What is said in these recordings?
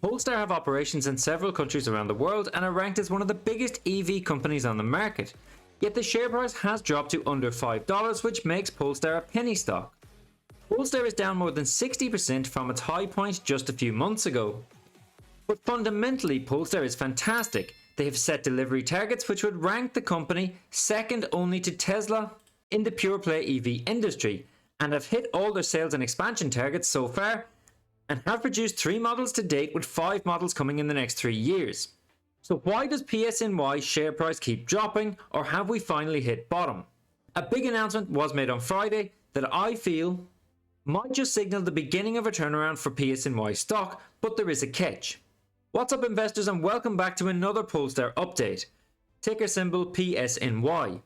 Polestar have operations in several countries around the world and are ranked as one of the biggest EV companies on the market. Yet the share price has dropped to under $5, which makes Polestar a penny stock. Polestar is down more than 60% from its high point just a few months ago. But fundamentally, Polestar is fantastic. They have set delivery targets which would rank the company second only to Tesla in the pure play EV industry, and have hit all their sales and expansion targets so far, and have produced 3 models to date with 5 models coming in the next 3 years. So why does PSNY's share price keep dropping, or have we finally hit bottom? A big announcement was made on Friday that I feel might just signal the beginning of a turnaround for PSNY stock, but there is a catch. What's up investors, and welcome back to another Polestar update. Ticker symbol PSNY.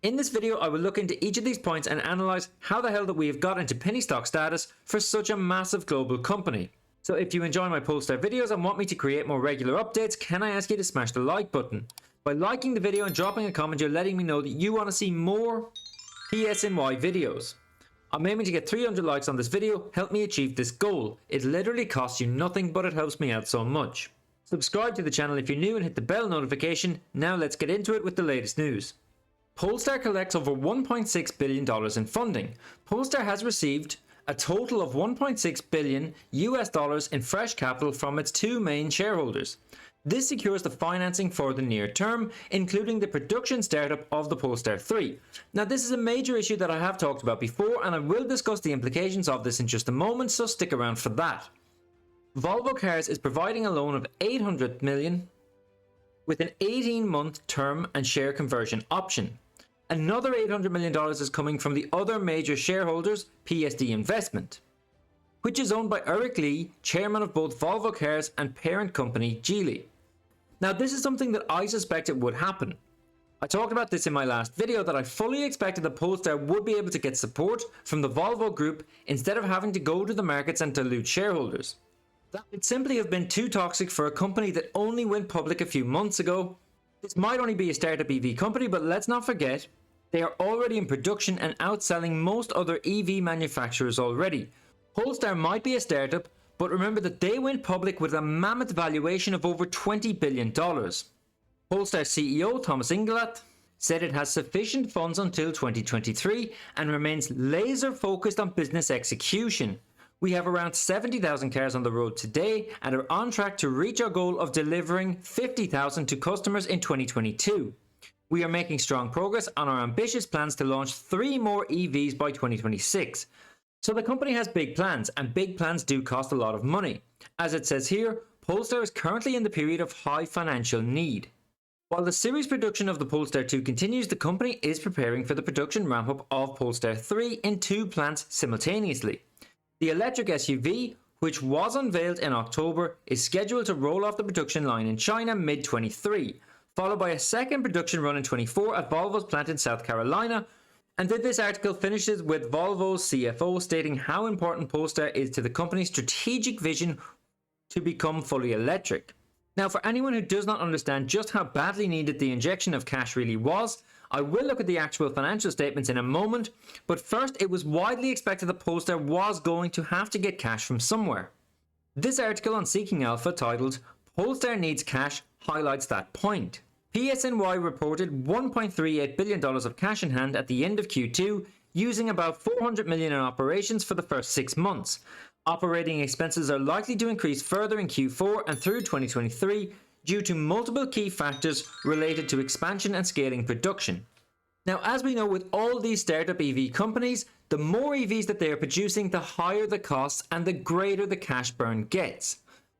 In this video I will look into each of these points and analyse how the hell that we have got into penny stock status for such a massive global company. So if you enjoy my Polestar videos and want me to create more regular updates, can I ask you to smash the like button? By liking the video and dropping a comment, you're letting me know that you want to see more PSNY videos. I'm aiming to get 300 likes on this video. Help me achieve this goal. It literally costs you nothing, but it helps me out so much. Subscribe to the channel if you're new and hit the bell notification. Now let's get into it with the latest news. Polestar collects over $1.6 billion in funding. Polestar has received a total of $1.6 billion in fresh capital from its 2 main shareholders. This secures the financing for the near term, including the production startup of the Polestar 3. Now this is a major issue that I have talked about before, and I will discuss the implications of this in just a moment, so stick around for that. Volvo Cars is providing a loan of $800 million with an 18-month term and share conversion option. Another $800 million is coming from the other major shareholders, PSD Investment, which is owned by Eric Lee, chairman of both Volvo Cars and parent company Geely. Now this is something that I suspected would happen. I talked about this in my last video that I fully expected that Polestar would be able to get support from the Volvo group instead of having to go to the markets and dilute shareholders. That would simply have been too toxic for a company that only went public a few months ago. This might only be a startup EV company, but let's not forget, they are already in production and outselling most other EV manufacturers already. Polestar might be a startup, but remember that they went public with a mammoth valuation of over $20 billion. Polestar CEO Thomas Ingenlath said it has sufficient funds until 2023 and remains laser focused on business execution. We have around 70,000 cars on the road today and are on track to reach our goal of delivering 50,000 to customers in 2022. We are making strong progress on our ambitious plans to launch 3 more EVs by 2026. So the company has big plans, and big plans do cost a lot of money. As it says here, Polestar is currently in the period of high financial need. While the series production of the Polestar 2 continues, the company is preparing for the production ramp-up of Polestar 3 in 2 plants simultaneously. The electric SUV, which was unveiled in October, is scheduled to roll off the production line in China mid-23, followed by a second production run in 24 at Volvo's plant in South Carolina. And then this article finishes with Volvo's CFO stating how important Polestar is to the company's strategic vision to become fully electric. Now, for anyone who does not understand just how badly needed the injection of cash really was, I will look at the actual financial statements in a moment, but first it was widely expected that Polestar was going to have to get cash from somewhere. This article on Seeking Alpha titled "Polestar Needs Cash" highlights that point. PSNY reported $1.38 billion of cash in hand at the end of Q2, using about $400 million in operations for the first 6 months. Operating expenses are likely to increase further in Q4 and through 2023 due to multiple key factors related to expansion and scaling production. Now, as we know with all these startup EV companies, the more EVs that they are producing, the higher the costs and the greater the cash burn gets.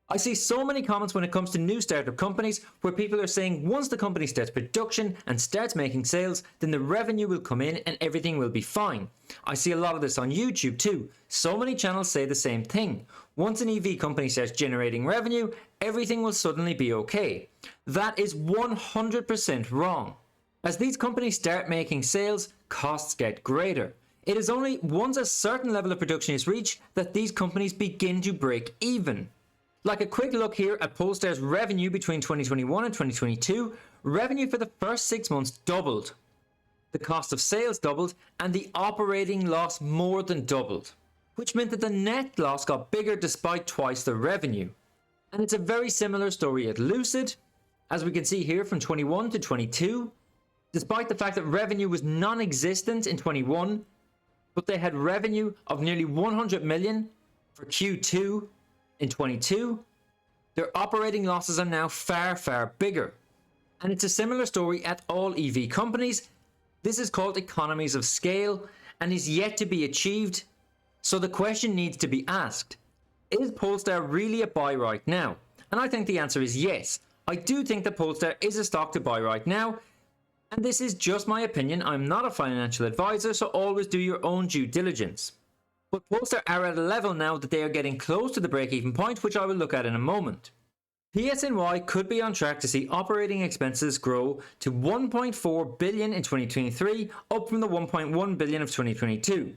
I see so many comments when it comes to new startup companies where people are saying once the company starts production and starts making sales, then the revenue will come in and everything will be fine. I see a lot of this on YouTube too. So many channels say the same thing. Once an EV company starts generating revenue, everything will suddenly be okay. That is 100% wrong. As these companies start making sales, costs get greater. It is only once a certain level of production is reached that these companies begin to break even. Like a quick look here at Polestar's revenue between 2021 and 2022, revenue for the first 6 months doubled. The cost of sales doubled and the operating loss more than doubled, which meant that the net loss got bigger despite twice the revenue. And it's a very similar story at Lucid, as we can see here from 21 to 22. Despite the fact that revenue was non-existent in 21, but they had revenue of nearly 100 million for Q2 in 22, their operating losses are now far, far bigger. And it's a similar story at all EV companies. This is called economies of scale and is yet to be achieved. So the question needs to be asked, is Polestar really a buy right now? And I think the answer is yes. I do think that Polestar is a stock to buy right now. And this is just my opinion. I'm not a financial advisor, so always do your own due diligence. But Polestar are at a level now that they are getting close to the break-even point, which I will look at in a moment. PSNY could be on track to see operating expenses grow to 1.4 billion in 2023, up from the 1.1 billion of 2022.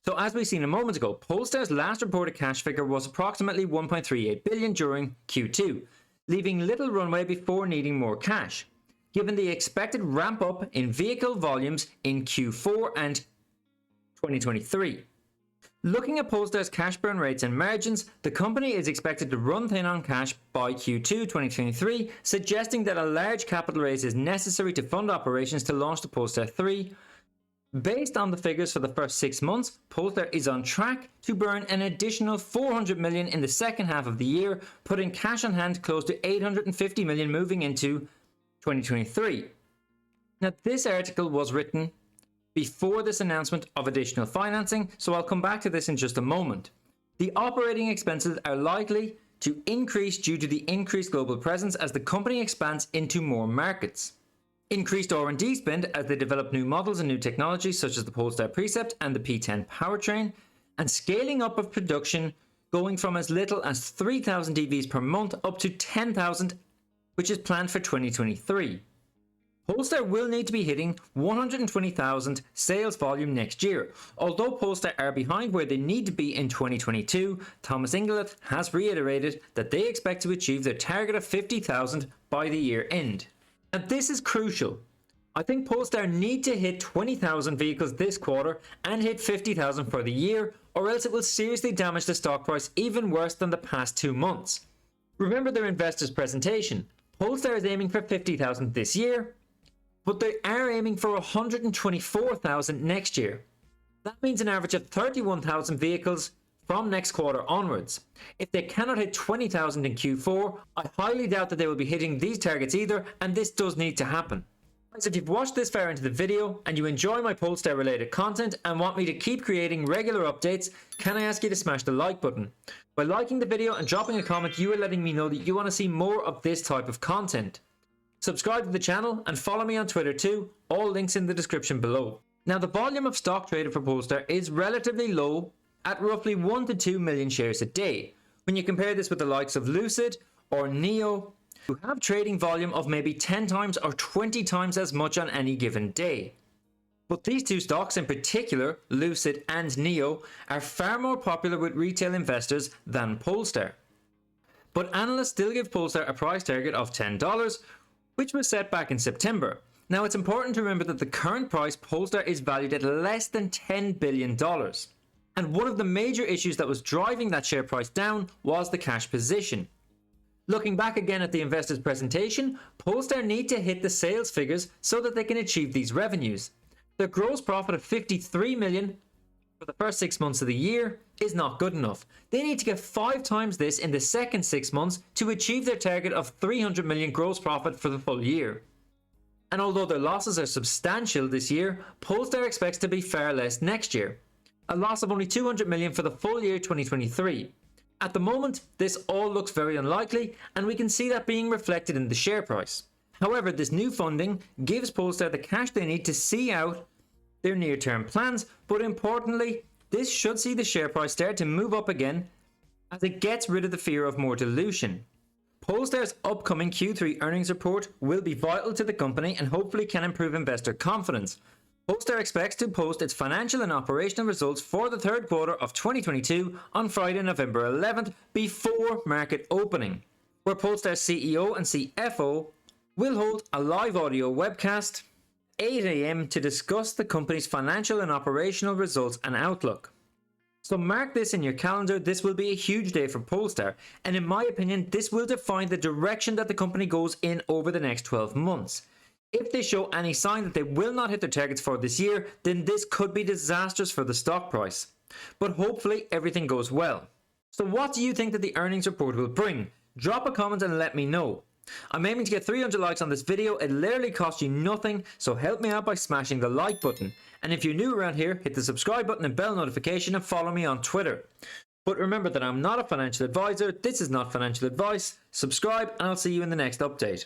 So as we've seen a moment ago, Polestar's last reported cash figure was approximately 1.38 billion during Q2, leaving little runway before needing more cash, given the expected ramp up in vehicle volumes in Q4 and 2023. Looking at Polestar's cash burn rates and margins, the company is expected to run thin on cash by Q2 2023, suggesting that a large capital raise is necessary to fund operations to launch the Polestar 3. Based on the figures for the first 6 months, Polestar is on track to burn an additional 400 million in the second half of the year, putting cash on hand close to 850 million moving into 2023. Now, this article was written before this announcement of additional financing, so I'll come back to this in just a moment. The operating expenses are likely to increase due to the increased global presence as the company expands into more markets. Increased R&D spend as they develop new models and new technologies such as the Polestar Precept and the P10 powertrain, and scaling up of production going from as little as 3,000 EVs per month up to 10,000, which is planned for 2023. Polestar will need to be hitting 120,000 sales volume next year. Although Polestar are behind where they need to be in 2022, Thomas Ingleth has reiterated that they expect to achieve their target of 50,000 by the year end. Now this is crucial. I think Polestar need to hit 20,000 vehicles this quarter and hit 50,000 for the year, or else it will seriously damage the stock price even worse than the past 2 months. Remember their investors presentation. Polestar is aiming for 50,000 this year, but they are aiming for 124,000 next year. That means an average of 31,000 vehicles from next quarter onwards. If they cannot hit 20,000 in Q4, I highly doubt that they will be hitting these targets either, and this does need to happen. So if you've watched this far into the video and you enjoy my Polestar related content and want me to keep creating regular updates, can I ask you to smash the like button? By liking the video and dropping a comment, you are letting me know that you want to see more of this type of content. Subscribe to the channel and follow me on Twitter too, all links in the description below. Now the volume of stock traded for Polestar is relatively low at roughly 1 to 2 million shares a day. When you compare this with the likes of Lucid or NIO, who have trading volume of maybe 10 times or 20 times as much on any given day. But these two stocks in particular, Lucid and NIO, are far more popular with retail investors than Polestar. But analysts still give Polestar a price target of $10, which was set back in September. Now it's important to remember that the current price Polestar is valued at less than $10 billion. And one of the major issues that was driving that share price down was the cash position. Looking back again at the investors presentation, Polestar need to hit the sales figures so that they can achieve these revenues. Their gross profit of 53 million for the first 6 months of the year is not good enough. They need to get 5 times this in the second 6 months to achieve their target of 300 million gross profit for the full year. And although their losses are substantial this year, Polestar expects to be far less next year. A loss of only 200 million for the full year 2023. At the moment, this all looks very unlikely, and we can see that being reflected in the share price. However, this new funding gives Polestar the cash they need to see out their near-term plans, but importantly, this should see the share price start to move up again as it gets rid of the fear of more dilution. Polestar's upcoming Q3 earnings report will be vital to the company and hopefully can improve investor confidence. Polestar expects to post its financial and operational results for the third quarter of 2022 on Friday, November 11th, before market opening, where Polestar's CEO and CFO will hold a live audio webcast 8 AM to discuss the company's financial and operational results and outlook. So mark this in your calendar. This will be a huge day for Polestar, and in my opinion, this will define the direction that the company goes in over the next 12 months. If they show any sign that they will not hit their targets for this year, then this could be disastrous for the stock price. But hopefully everything goes well. So what do you think that the earnings report will bring? Drop a comment and let me know. I'm aiming to get 300 likes on this video. It literally costs you nothing, so help me out by smashing the like button. And if you're new around here, hit the subscribe button and bell notification and follow me on Twitter. But remember that I'm not a financial advisor, this is not financial advice. Subscribe and I'll see you in the next update.